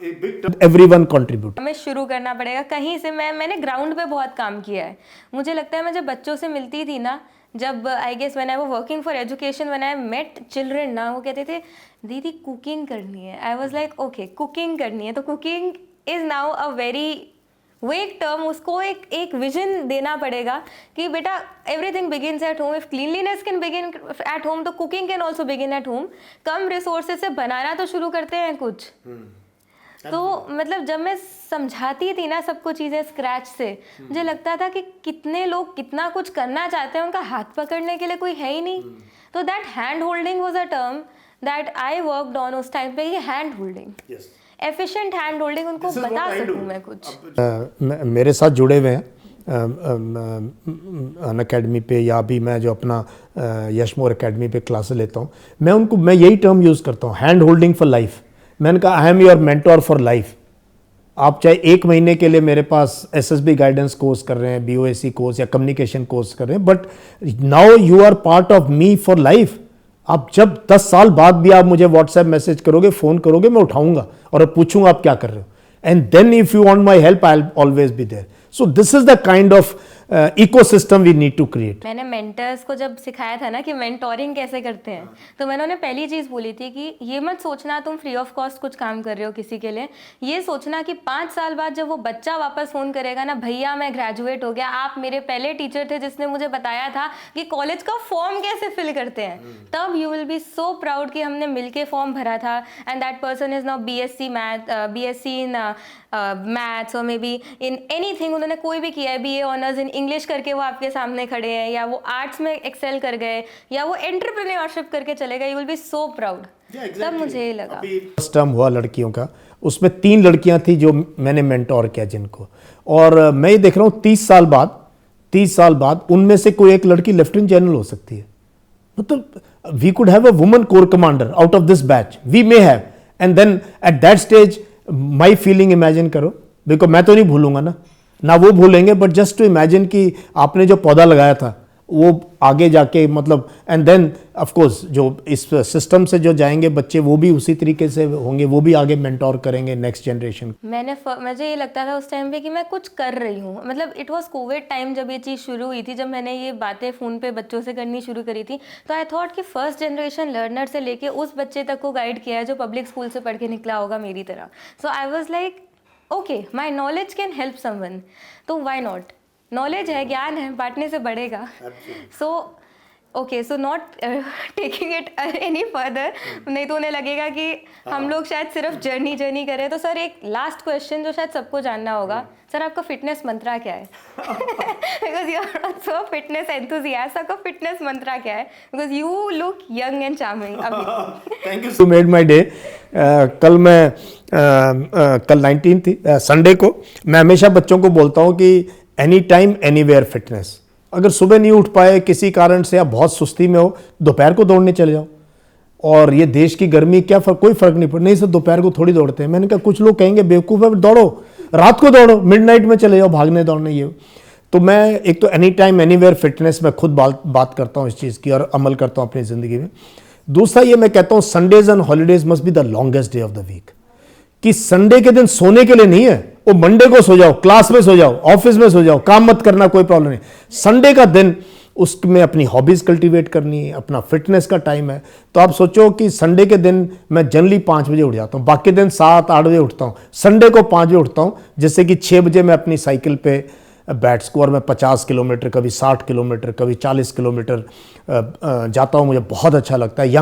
एक big
एवरीवन कंट्रीब्यूट.
हमें शुरू करना पड़ेगा कहीं से. मैंने ग्राउंड पे बहुत काम किया है. मुझे लगता है मैं जब बच्चों से मिलती थी ना, जब I guess when I was working for education, when I met children ना, वो कहते थे दीदी कुकिंग करनी है. I was like okay, cooking करनी है तो cooking is now a very vague term. उसको एक विजन देना पड़ेगा कि बेटा everything begins at home. If cleanliness can begin at home, तो cooking can also begin at home. कम रिसोर्सेज से बनाना तो शुरू करते हैं कुछ. तो मतलब जब मैं समझाती थी ना सबको चीज़ें स्क्रैच से, मुझे लगता था कि कितने लोग कितना कुछ करना चाहते हैं, उनका हाथ पकड़ने के लिए कोई है ही नहीं. तो that hand holding was a term that I worked on उस टाइम पे. ये hand holding, efficient hand holding, उनको बता सकूं मैं कुछ.
मेरे साथ जुड़े हुए हैं अन अकेडमी पे, या अभी मैं जो अपना यशमोर अकेडमी पे क्लासेस लेता हूँ, मैं यही टर्म यूज़ करता हूँ, हैंड होल्डिंग फॉर लाइफ. मैंने कहा I am your mentor for life. आप चाहे एक महीने के लिए मेरे पास SSB गाइडेंस कोर्स कर रहे हैं, BOAC कोर्स या कम्युनिकेशन कोर्स कर रहे हैं, but now you are part of me for life. आप जब 10 साल बाद भी आप मुझे व्हाट्सएप मैसेज करोगे, फ़ोन करोगे, मैं उठाऊंगा और पूछूंगा आप क्या कर रहे हो. And then if you want my help I will always be there. So this is the kind of ecosystem we need to create.
मैंने मेंटर्स को जब सिखाया था ना कि मेंटोरिंग कैसे करते हैं, तो मैंने उन्हें पहली चीज़ बोली थी कि ये मत सोचना तुम फ्री ऑफ कॉस्ट कुछ काम कर रहे हो किसी के लिए. ये सोचना कि 5 साल बाद जब वो बच्चा वापस फ़ोन करेगा ना, भैया मैं ग्रेजुएट हो गया, आप मेरे पहले टीचर थे जिसने मुझे बताया था कि कॉलेज का फॉर्म कैसे फिल करते हैं. तब you will be so proud कि हमने मिलके फॉर्म भरा था and that person is now BSc in maths और मे बी इन एनीथिंग. उन्होंने कोई भी किया है, BA ऑनर्स इन इंग्लिश करके वो आपके सामने खड़े हैं, या वो आर्ट्स में एक्सेल कर गए, या वो एंटरप्रेन्योरशिप करके चले गए. You will be so proud. तब मुझे ये लगा.
फर्स्ट टर्म हुआ लड़कियों का, उसमें 3 लड़कियां थी जो मैंने मेंटोर किया जिनको, और मैं ये देख रहा हूँ 30 साल बाद उनमें से कोई एक लड़की लेफ्टिनेंट जनरल हो सकती है. मतलब we could have a woman core commander out of this batch, we may have. And then at that stage my feeling imagine करो, बिकॉज मैं तो नहीं भूलूंगा ना वो भूलेंगे, बट जस्ट टू इमेजिन कि आपने जो पौधा लगाया था वो आगे जाके मतलब, एंड देन ऑफ कोर्स जो इस सिस्टम से जो जाएंगे बच्चे वो भी उसी तरीके से होंगे, वो भी आगे मेंटोर करेंगे नेक्स्ट जनरेशन.
मुझे ये लगता था उस टाइम पे कि मैं कुछ कर रही हूँ. मतलब इट वाज कोविड टाइम जब ये चीज़ शुरू हुई थी, जब मैंने ये बातें फ़ोन पे बच्चों से करनी शुरू करी थी, तो आई थॉट कि फर्स्ट जनरेशन लर्नर से लेके उस बच्चे तक को गाइड किया है जो पब्लिक स्कूल से पढ़ के निकला होगा मेरी तरह. So I was like okay, my knowledge can help someone, तो वाई नॉट. नॉलेज है, ज्ञान है, बांटने से बढ़ेगा. So okay, so not taking it any further. नहीं तो उन्हें लगेगा कि हम लोग शायद सिर्फ जर्नी करें. तो सर एक लास्ट क्वेश्चन जो शायद सबको जानना होगा, सर आपका फिटनेस मंत्रा क्या है? Because you are also fitness enthusiast. आपका फिटनेस मंत्रा क्या है? Because you look young and charming.
Thank you, you made my day. कल 19 थी, संडे को मैं हमेशा बच्चों को बोलता हूँ कि any time anywhere fitness. अगर सुबह नहीं उठ पाए किसी कारण से, आप बहुत सुस्ती में हो, दोपहर को दौड़ने चले जाओ। और ये देश की गर्मी क्या कोई फर्क नहीं पड़ता, नहीं सर दोपहर को थोड़ी दौड़ते हैं। मैंने कहा कुछ लोग कहेंगे बेवकूफ़ है, दौड़ो, रात को दौड़ो, मिडनाइट में चले जाओ भागने दौड़ने। ये तो मैं एक तो एनी टाइम एनीवेयर फिटनेस में खुद बात करता हूँ इस चीज़ की और अमल करता हूँ अपनी ज़िंदगी में। दूसरा ये मैं कहता हूँ Sundays and holidays must be the longest day of the week, कि संडे के दिन सोने के लिए नहीं है, वो मंडे को सो जाओ, क्लास में सो जाओ, ऑफिस में सो जाओ, काम मत करना, कोई प्रॉब्लम नहीं। संडे का दिन उसमें अपनी हॉबीज़ कल्टीवेट करनी है, अपना फिटनेस का टाइम है। तो आप सोचो कि संडे के दिन मैं जनरली 5 बजे उठ जाता हूँ, बाकी दिन 7-8 बजे उठता हूँ, संडे को 5 बजे उठता हूँ, जिससे कि 6 बजे मैं अपनी साइकिल पे बैठ सकूँ और मैं 50 किलोमीटर, कभी 60 किलोमीटर, कभी 40 किलोमीटर जाता हूँ। मुझे बहुत अच्छा लगता है।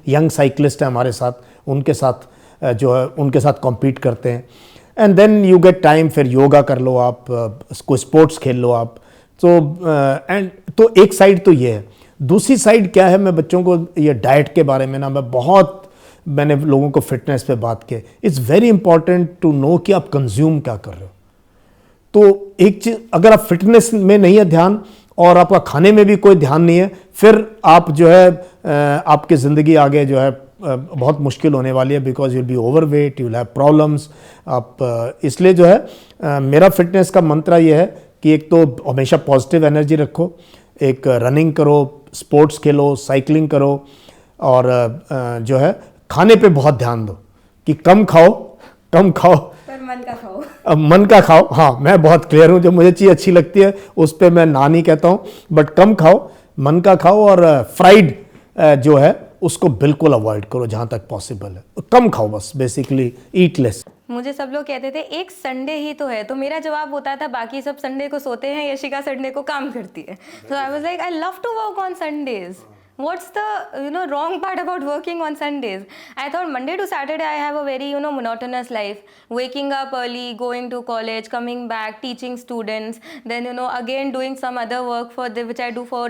यंग साइकिलिस्ट है हमारे साथ, उनके साथ जो है उनके साथ कॉम्पीट करते हैं। And then you get time, फिर योगा कर लो आप, कोई स्पोर्ट्स खेल लो आप। तो एक साइड तो ये है। दूसरी साइड क्या है, मैं बच्चों को ये डाइट के बारे में ना मैंने लोगों को फिटनेस पे बात की। It's very important to know कि आप कंज्यूम क्या कर रहे हो। तो एक चीज़, अगर आप फिटनेस में नहीं है ध्यान और आपका खाने में भी कोई ध्यान नहीं है, फिर आप जो है आपकी ज़िंदगी आगे जो है बहुत मुश्किल होने वाली है, because you'll be overweight, you'll have problems. आप इसलिए जो है मेरा फिटनेस का मंत्र ये है कि एक तो हमेशा पॉजिटिव एनर्जी रखो, एक रनिंग करो, स्पोर्ट्स खेलो, साइकिलिंग करो, और जो है खाने पे बहुत ध्यान दो कि कम खाओ
पर मन का खाओ।
अब मन का खाओ। हाँ, मैं बहुत क्लियर हूँ, जो मुझे चीज़ अच्छी लगती है उस पर मैं ना नहीं कहता हूँ, बट कम खाओ, मन का खाओ, और फ्राइड जो है उसको बिल्कुल अवॉइड करो जहाँ तक पॉसिबल है। कम खाओ, बस बेसिकली ईट लेस।
मुझे सब लोग कहते थे एक संडे ही तो है, तो मेरा जवाब होता था बाकी सब संडे को सोते हैं, यशिका संडे को काम करती है। तो I was like I love to work on Sundays. What's the wrong part about working on Sundays? I thought Monday to Saturday I have a very monotonous life, waking up early, going to college, coming back, teaching students, then again doing some other work which I do for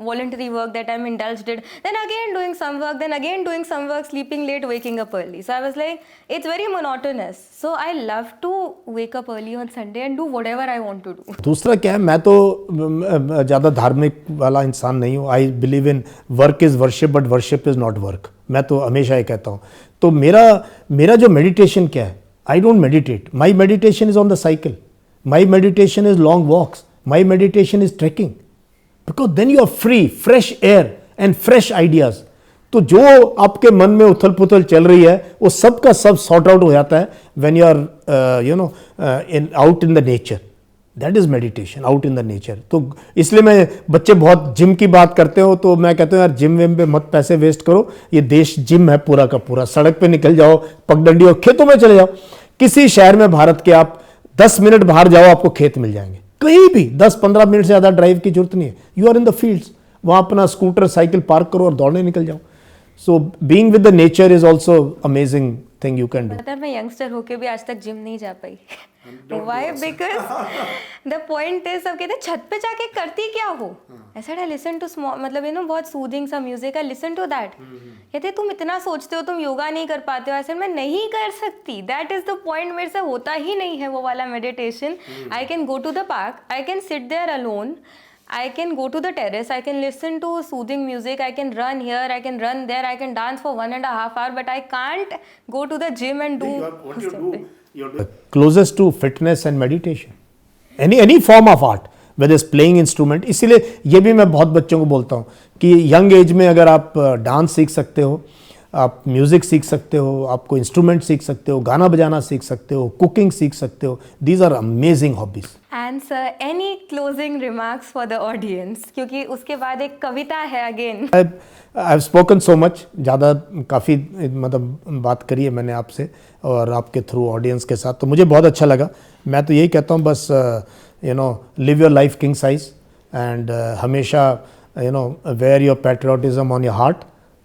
voluntary work that I'm indulged in, then again doing some work, then again doing some work, sleeping late, waking up early. So I was like, it's very monotonous. So I love to wake up early on Sunday and do whatever I want to do.
दूसरा क्या है, मैं तो ज़्यादा धार्मिक वाला इंसान नहीं हूँ। I believe in work is worship but worship is not work. मैं तो हमेशा ये कहता हूँ। तो मेरा जो मेडिटेशन क्या है, I don't meditate, my meditation is on the cycle, my meditation is long walks, my meditation is trekking, because then you are free, fresh air and fresh ideas. तो जो आपके मन में उथल पुथल चल रही है वो सब का सब सॉर्ट आउट हो जाता है when you are out in the nature. That is meditation, out in the nature. तो इसलिए मैं, बच्चे बहुत जिम की बात करते हो तो मैं कहता हूँ यार जिम विम पे मत पैसे वेस्ट करो, ये देश जिम है पूरा का पूरा। सड़क पे निकल जाओ, पगडंडी हो, खेतों में चले जाओ, किसी शहर में भारत के आप 10 मिनट बाहर जाओ आपको खेत मिल जाएंगे, कहीं भी 10-15 मिनट से ज़्यादा ड्राइव की जरूरत नहीं है। You are in the fields, वहाँ अपना स्कूटर साइकिल पार्क करो और दौड़ने निकल जाओ। So being with the nature is also amazing thing you can do.
मतलब मैं यंगस्टर होके भी आज तक जिम नहीं जा पाई। Why? Because the point is, सब कहते हैं छत पे जाके करती क्या हो? I said I listen to small, मतलब बहुत soothing सा music, I listen to that. कहते तुम इतना सोचते हो, तुम योगा नहीं कर पाते हो। I said मैं नहीं कर सकती। That is the point, मेरे से होता ही नहीं है वो वाला meditation. I can go to the park, I can sit there alone. I can go to the terrace, I can listen to soothing music, I can run here, I can run there, I can dance for 1.5 hours, but I can't go to the gym and do
What you do, you're closest to fitness and meditation. Any form of art, whether it's playing instrument. इसीलिए ये भी मैं बहुत बच्चों को बोलता हूँ कि यंग एज में अगर आप डांस सीख सकते हो, आप म्यूज़िक सीख सकते हो, आपको इंस्ट्रूमेंट सीख सकते हो, गाना बजाना सीख सकते हो, कुकिंग सीख सकते हो, these are amazing hobbies.
And sir any closing remarks for the audience, क्योंकि उसके बाद एक कविता है again.
I have spoken so much, ज़्यादा काफ़ी बात करी है मैंने आपसे और आपके थ्रू ऑडियंस के साथ, तो मुझे बहुत अच्छा लगा। मैं तो यही कहता हूँ बस live your life king size and हमेशा wear your patriotism on your heart.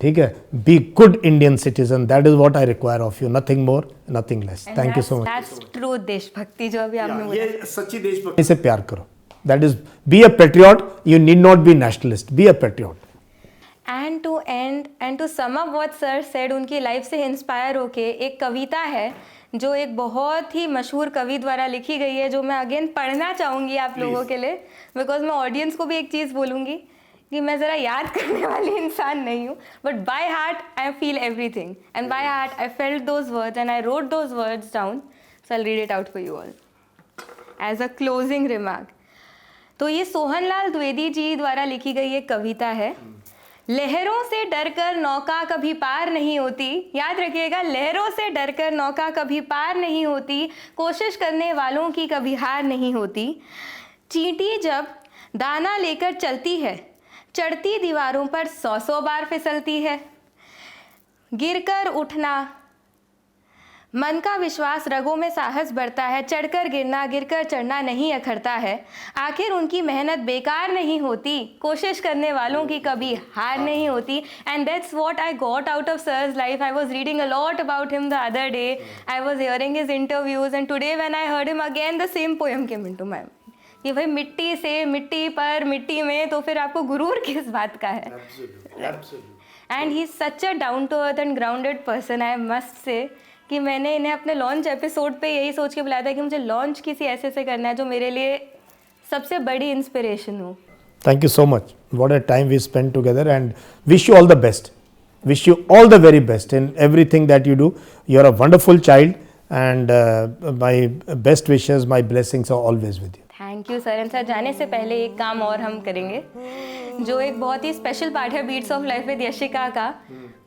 ठीक है, be good Indian citizen, that is what I require of you, nothing more nothing less. Thank you so much.
That's true देशभक्ति जो अभी आपने बोला,
ये सच्ची देशभक्ति से प्यार करो। That is be a patriot, you need not be nationalist, be a patriot.
And to sum up what sir said, उनकी लाइफ से इंस्पायर होके एक कविता है जो एक बहुत ही मशहूर कवि द्वारा लिखी गई है, जो मैं अगेन पढ़ना चाहूँगी आप लोगों के लिए, बिकॉज मैं ऑडियंस को भी एक चीज़ बोलूँगी कि मैं ज़रा याद करने वाली इंसान नहीं हूँ, but by heart I feel everything and by heart I felt those words and I wrote those words down, so I read it out for you all as a closing remark. तो ये सोहनलाल द्विवेदी जी द्वारा लिखी गई एक कविता है। लहरों से डरकर नौका कभी पार नहीं होती, याद रखिएगा, लहरों से डरकर नौका कभी पार नहीं होती, कोशिश करने वालों की कभी हार नहीं होती। चींटी जब दाना लेकर चलती है, चढ़ती दीवारों पर 100 बार फिसलती है। गिरकर उठना, मन का विश्वास, रगों में साहस बढ़ता है, चढ़कर गिरना, गिरकर चढ़ना नहीं अखरता है। आखिर उनकी मेहनत बेकार नहीं होती, कोशिश करने वालों की कभी हार नहीं होती। And that's what I got out of सर's life. I was reading a lot about him the other day. I was hearing his interviews and today when I heard him again the same poem came into my mind. कि भाई मिट्टी से मिट्टी पर मिट्टी में, तो फिर आपको गुरूर किस बात का है? And he is such a down to earth and grounded person, I must say, कि मैंने इन्हें अपने लॉन्च एपिसोड पे यही सोच के बुलाया था कि मुझे लॉन्च किसी ऐसे से करना है जो मेरे लिए सबसे बड़ी इंस्पिरेशन हो।
Thank you so much. What a time we spent together, and wish you all the best. Wish you all the very best in everything that you do. You are a wonderful child, and my best wishes, my blessings are always with you.
Thank you sir. And sir जाने से पहले एक काम और हम करेंगे, जो एक बहुत ही स्पेशल पार्ट है beats of life with Yashika का,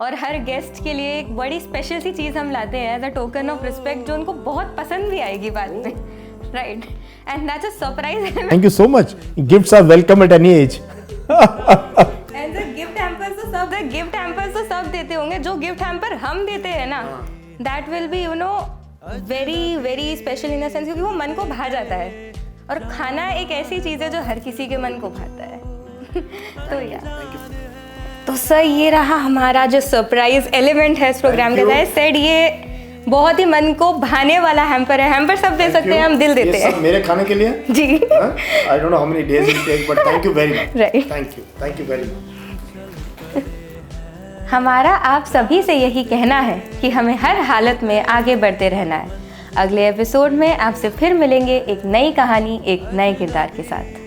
और हर गेस्ट के लिए एक बड़ी स्पेशल सी चीज़ हम लाते हैं as a token of respect, जो उनको बहुत पसंद भी आएगी बाद में, right? And that's a surprise.
Thank you so much. Gifts are welcome at any age.
And the gift hampers तो सब देते होंगे, जो गिफ्ट हैम्पर हम देते हैं ना, that will be you know very very special in the sense, क्योंकि वो मन को भा जाता है, और खाना एक ऐसी चीज़ है जो हर किसी के मन को भाता है। तो तो सर ये रहा हमारा जो सरप्राइज एलिमेंट है इस प्रोग्राम का। आई सेड ये बहुत ही मन को भाने वाला हैम्पर है। हैम्पर सब दे सकते हैं, हम दिल देते हैं।
मेरे खाने के लिए
जी।
I don't know how many days it takes, but thank you very much.
Right.
Thank you very much.
हमारा आप सभी से यही कहना है कि हमें हर हालत में आगे बढ़ते रहना है। अगले एपिसोड में आपसे फिर मिलेंगे एक नई कहानी, एक नए किरदार के साथ।